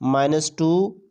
-2،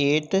8 -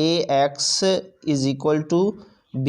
AX = B۔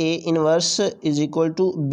A−1 = B۔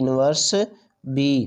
A−1B،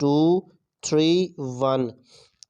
2 3 1۔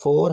4،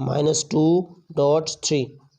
-2.3،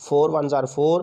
4 1 4،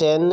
10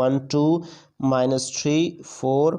1 2 -3 4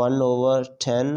1/10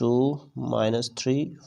2 -3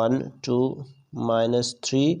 1 2 -3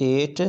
8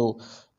2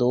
2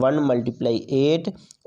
1 × 8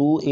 2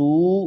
2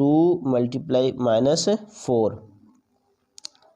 2 × -4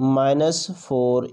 -4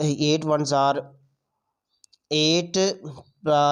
8 1 8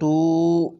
2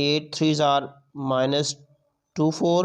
8 3 -24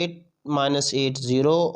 8 -8 0